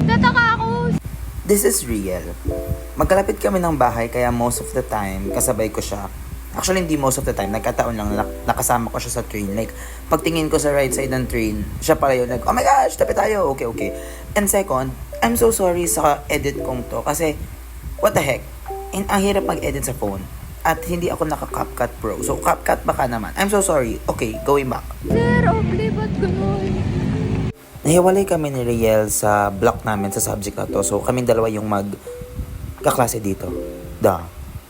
Tataka ako. This is real. Magkalapit kami ng bahay kaya most of the time kasabay ko siya. Actually, hindi most of the time. Nagkataon lang na nakasama ko siya sa train. Like, pagtingin ko sa right side ng train, siya pala yun. Like, oh my gosh, tabi tayo. Okay, okay. And second, I'm so sorry sa edit kong to. Kasi, what the heck? Ang hirap mag-edit sa phone. At hindi ako naka-CapCut Pro. So, CapCut baka naman. I'm so sorry. Okay, going back. Sir, okay, ba't ganun? Nahiwalay kami ni Riel sa block namin sa subject na to. So, kaming dalawa yung kaklase dito.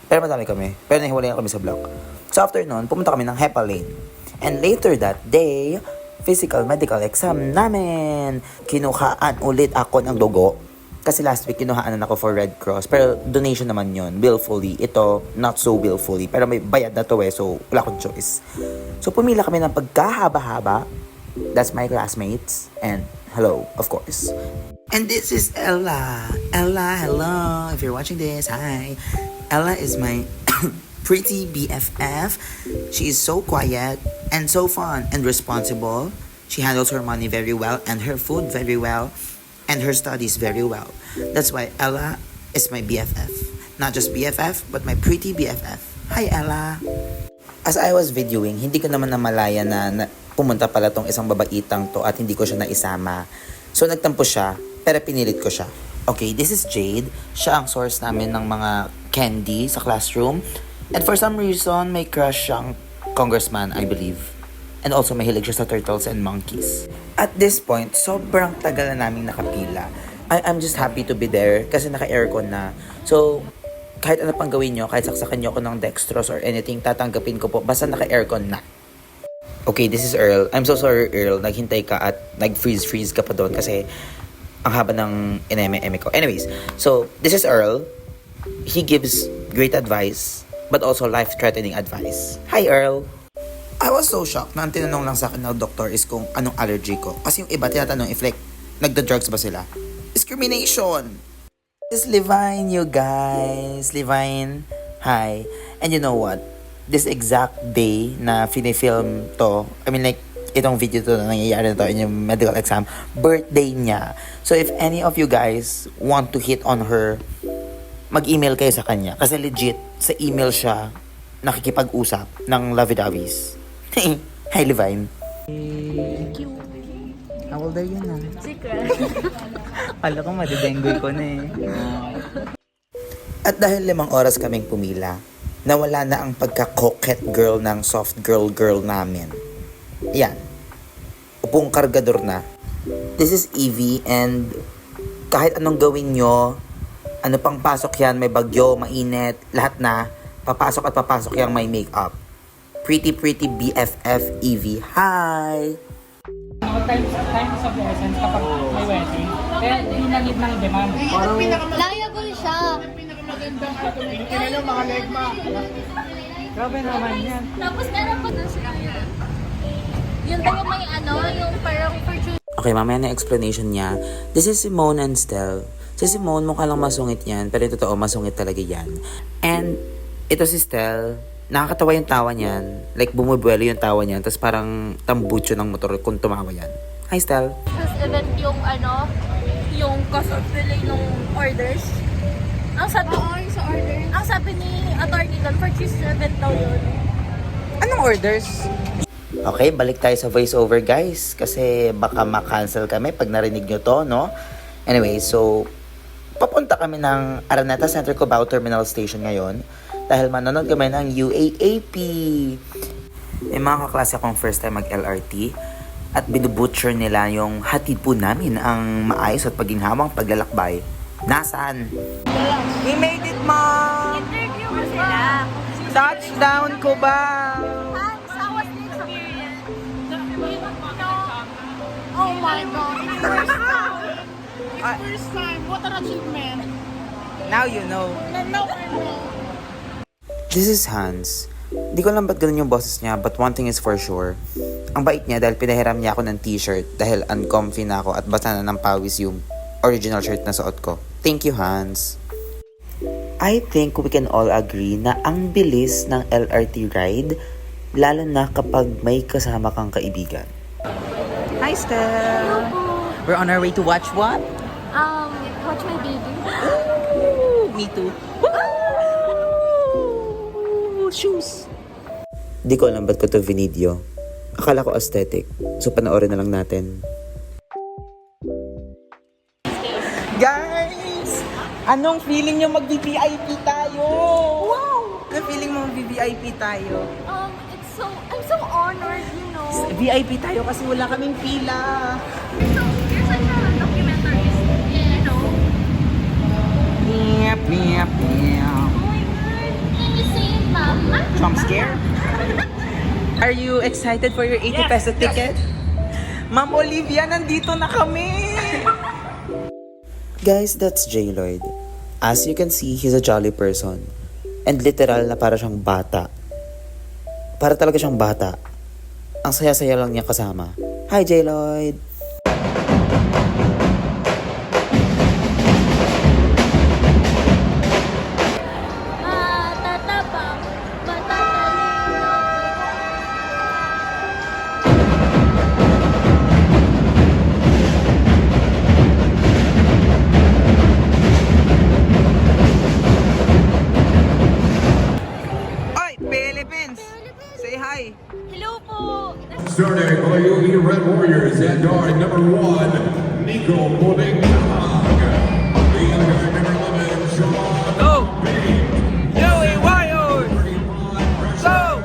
Pero madami kami. Pero nahiwalay kami sa block. So after nun, pumunta kami ng Hepa Lane. And later that day, physical medical exam namin. Kinuhaan ulit ako ng dugo. Kasi last week, kinuhaanan ako for Red Cross. Pero donation naman yon, willfully. Ito, not so willfully. Pero may bayad na to so wala akong choice. So pumila kami ng pagkahaba-haba. That's my classmates. And hello, of course. And this is Ella. Ella, hello. If you're watching this, hi. Ella is my pretty BFF. She is so quiet and so fun and responsible. She handles her money very well and her food very well and her studies very well. That's why Ella is my BFF. Not just BFF, but my pretty BFF. Hi, Ella. As I was videoing, hindi ko naman namalaya na pumunta pala tong isang babaitang to at hindi ko siya naisama. So nagtampo siya, pero pinilit ko siya. Okay, this is Jade. Siya ang source namin ng mga candy sa classroom. And for some reason, may crush siyang congressman, I believe. And also, mahilig siya sa turtles and monkeys. At this point, sobrang tagal na naming nakapila. I'm just happy to be there kasi naka-aircon na. So, kahit ano pang gawin nyo, kahit saksakan nyo ako ng dextrose or anything, tatanggapin ko po. Basta naka-aircon na. Okay, this is Earl. I'm so sorry, Earl. Naghintay ka at nag-freeze ka pa doon kasi ang haba ng ineme ko. Anyways, so this is Earl. He gives great advice, but also life-threatening advice. Hi, Earl. I was so shocked na ang tinanong lang sa akin ng doktor is kung anong allergy ko. Kasi yung iba tinatanong if like, nagda-drugs ba sila? Discrimination! This is Levine, you guys. Levine, hi. And you know what? This exact day na film to, I mean like, itong video to na nangyayari na to in yung medical exam, birthday niya. So if any of you guys want to hit on her, mag-email kayo sa kanya. Kasi legit, sa email siya nakikipag-usap ng lovey-doveys. Hi, Levine. Thank you. How old are you na? Secret. Kala ko madidenggoy ko na eh. At dahil 5 oras kaming pumila, nawala na ang pagka-coquette girl ng soft girl namin. Yan. Upong kargador na. This is Evie and kahit anong gawin nyo, ano pang pasok yan, may bagyo, mainit, lahat na, papasok yang may makeup. Pretty BFF Evie. Hi! Time of the essence kapag may wedding. Kaya hindi na need ng demand. Liable siya. Grabe naman yan. Tapos meron pa doon siya. Yun tayo may yung parang fortune. Okay, mamaya na explanation niya. This is Simone and Stel. Si Simone, mukha lang masungit yan, pero totoo, masungit talaga yan. And ito si Stel, nakakatawa yung tawa niyan. Like, bumubuelo yung tawa niyan, tapos parang tambutso ng motor kung tumawa yan. Hi, Stel. This event yung yung cost of delay ng orders. Ang sabi, sa orders. Ang sabi ni attorney doon, for cheese event daw yun. Anong orders? Okay, balik tayo sa voiceover, guys. Kasi baka ma-cancel kami pag narinig nyo to, no? Anyway, so, papunta kami ng Araneta Center Cubao Terminal Station ngayon dahil manonood kami ng UAAP. May mga kaklase akong first time mag-LRT at binubutcher nila yung hatid po namin ang maayos at paginhawang paglalakbay. Nasaan? We made it, Mom! Interview mo sila. Touchdown, Cubao! How was the experience? Oh my God, it's first time. First time, what an achievement. Now you know. Now I know. This is Hans. Di ko alam ba't ganun yung boses niya, but one thing is for sure. Ang bait niya dahil pinahiram niya ako ng t-shirt dahil uncomfy na ako at basa na ng pawis yung original shirt na suot ko. Thank you, Hans. I think we can all agree na ang bilis ng LRT ride, lalo na kapag may kasama kang kaibigan. Hi, Steph! We're on our way to watch what? Watch my baby. Me too. Shoes. Di ko alam ba't ko to video. Akala ko aesthetic. So panoorin na lang natin. Guys! Anong feeling nyo mag-VVIP tayo? Wow! Anong feeling mo mag-VVIP tayo? I'm so honored, you know. VIP tayo kasi wala kaming pila. You're such a documentarist, you know. Meep, meep, meep. Oh my God. Can you say mama? Jump scare? Are you excited for your 80 peso ticket? Ma'am Olivia, nandito na kami! Guys, that's J. Lloyd. As you can see, he's a jolly person. And literal na para siyang bata. Para talaga siyang bata. Ang saya-saya lang niya kasama. Hi, J. Lloyd! Matatabang, matatalino. Oy, Philippines! Say hi! Hello po. Starting by the Red Warriors and our number one, Nico Bodengahag. The other guy, number 11, Sean. Go! Joey Wild! Go!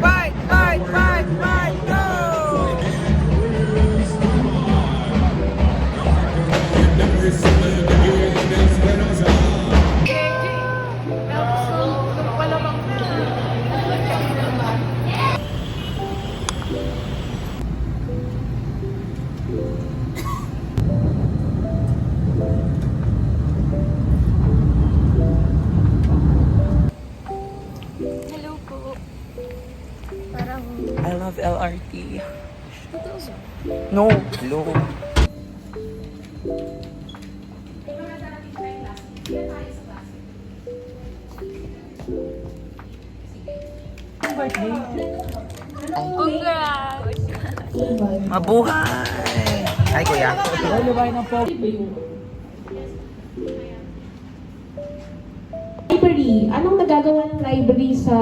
Fight, fight, fight, fight, go! Hello po. Parang... I love LRT. No, hello. Congrats! Mabuhay! Ay, kuya. Lulubay ng po. Library. Anong nagagawa ng library sa...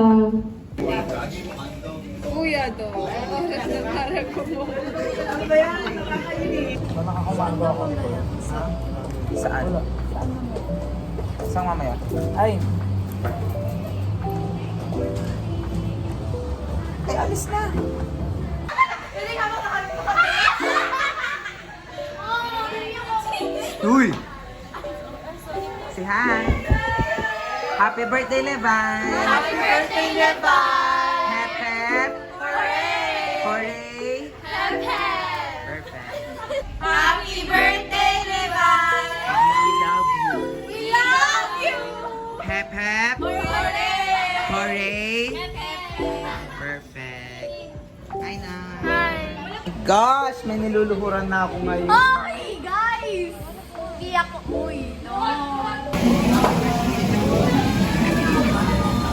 Saan? Saan mamaya? Ay! Ay, alis na! Uy! Say hi! Happy birthday, Levan! Happy birthday, Levan! Hep, hep! Hooray! Hooray! Hep, hep! Perfect! Happy birthday, Levan! We love you! We love you! Hep, hep! Hooray! Hooray! Hep, hep! Perfect! Hi, na! Hi! Gosh, may niluluhuran na ako ngayon. Ay, guys! Iyak ko, uy. No.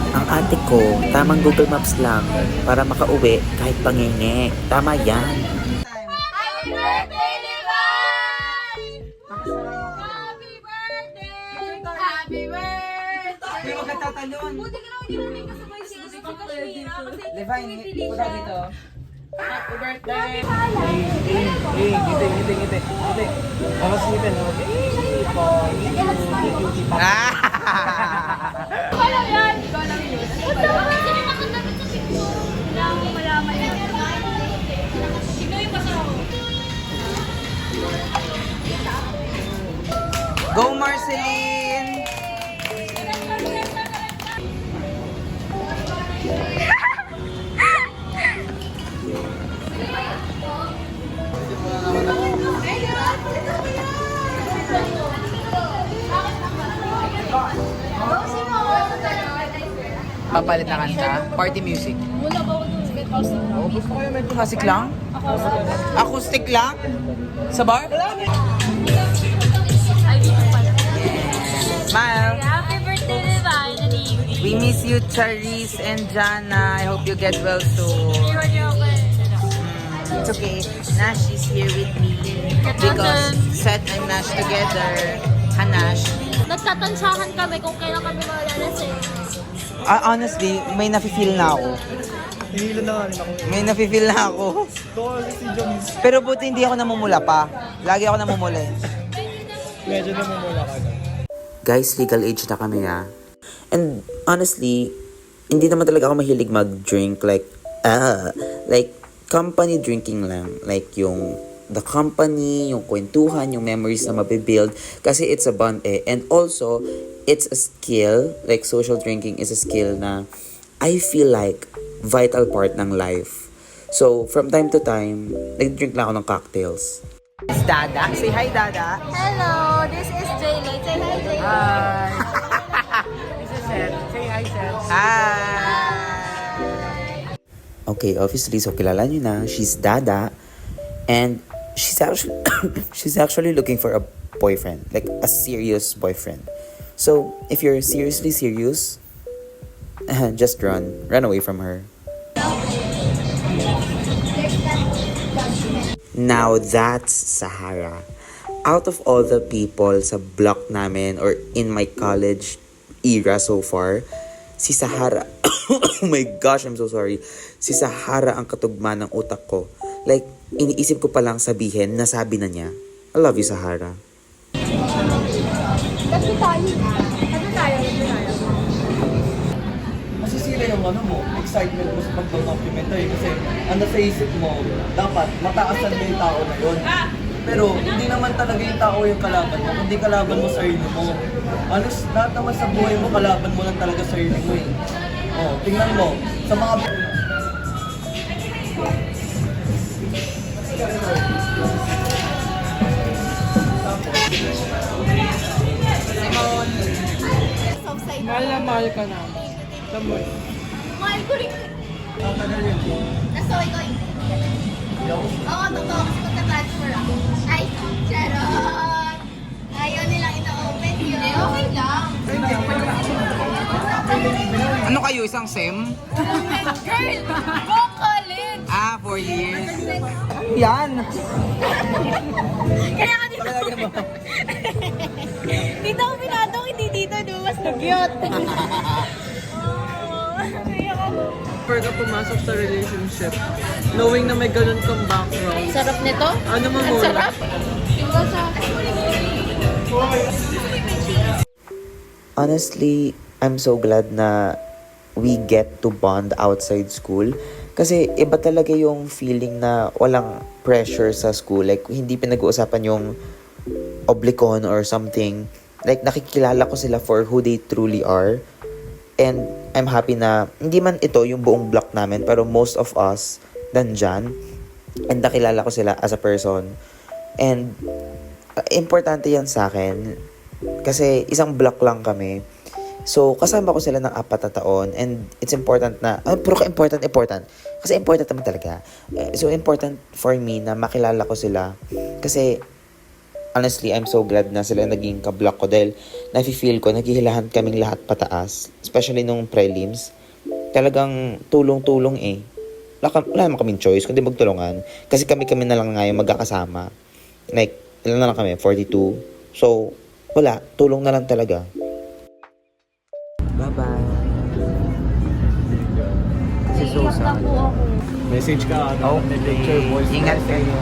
Ang ate ko, tamang Google Maps lang para makauwi kahit pangingi. Tama yan. Happy birthday, Levan! Happy birthday! Happy birthday! Hindi mo katatalon. Buti ka naman ginamit kasabay siya sa Kashmira kasi Levi, pumipili punta siya. dito. Happy birthday! Happy Ngiti. Tapos ngiti, no? Ikaw lang yan! Ikaw lang yun. Ba't naman? Sino nakadapit sa picture? Kailangan mo malaman yan. Sino yung kasama? Go, Marceline! Papalit na kanta? Party music? Mula ba ako dun sa house na? Oo, gusto ko yung medyo classic lang. Acoustic lang? Sa bar? Ay, dito pala. Smile! Happy birthday, Levan! Naniwi. We miss you, Charisse and Jana. I hope you get well soon. Iwan niyo ako eh. It's okay. Nash is here with me because Seth and Nash together, Hanash. Nagtatansyahan kami kung kailan kami malalasing. Honestly, may nafe-feel na ako. May nafe-feel na ako. Pero buti hindi ako namumula pa. Lagi ako namumula eh. Medyo namumula ka na. Guys, legal age na kami And honestly, hindi naman talaga ako mahilig mag-drink like company drinking lang. Like yung the company, yung kwentuhan, yung memories na mabibuild. Kasi it's a bond eh. And also, it's a skill, like social drinking is a skill na I feel like vital part ng life. So, from time to time, nag-drink lang ako ng cocktails. It's Dada. Say hi, Dada. Hello, this is Jaylee. Say hi, Jaylee. Hi. This is Seth. Say hi, Seth. Hi. Okay, obviously, so kilala nyo na, she's Dada. And she's actually looking for a boyfriend, like a serious boyfriend. So, if you're seriously serious, just run away from her. Now that's Sahara. Out of all the people sa block namin or in my college era so far, si Sahara, oh my gosh, I'm so sorry. Si Sahara ang katugma ng utak ko. Like, iniisip ko palang sabihin, nasabi na niya. I love you, Sahara. Masisira yung excitement mo sa pag-documentary kasi ang nasa isip mo, dapat mataasan mo yung tao na yun. Pero hindi naman talaga yung tao yung kalaban mo, kundi kalaban mo sarili mo. Lahat naman sa buhay mo, kalaban mo lang talaga sarili mo eh. Oh, tingnan mo, sa mga... Mahal na mahal ka na. Tama. Mahal ko rin. Nasoy ko eh. Oo, totoo. Kasi magka-transfer ako. Ay, charot. Ayaw nilang ina-open yun. Okay lang. Ano kayo, isang SEM? Girl, go college. 4 years. Yan! Kaya ka dito. Dito ako pinatong, hindi dito. Mas na-cute. Prefer ka pumasok sa relationship, knowing na may ganun kang background. Sarap nito. Ano mo Ang muna? sarap. Honestly, I'm so glad na we get to bond outside school. Kasi iba talaga yung feeling na walang pressure sa school. Like, hindi pinag-uusapan yung oblikon or something. Like, nakikilala ko sila for who they truly are. And I'm happy na, hindi man ito yung buong block namin, pero most of us, nandyan. And nakilala ko sila as a person. And, importante yan sa akin. Kasi isang block lang kami. So, kasama ko sila ng 4 na taon. And it's important na, puro ka important. Kasi important naman talaga. So, important for me na makilala ko sila. Kasi, honestly, I'm so glad na sila naging ka-block ko. Dahil, nafe-feel ko, naghihilahan kaming lahat pataas. Especially nung prelims. Talagang tulong-tulong eh. Wala naman kaming choice, kundi magtulungan. Kasi kami na lang ngayon magkakasama. Like, ilan na lang kami? 42. So, wala. Tulong na lang talaga. Bye-bye. Kasi Iyak na po ako. Message ka, Okay. Ingat kayo.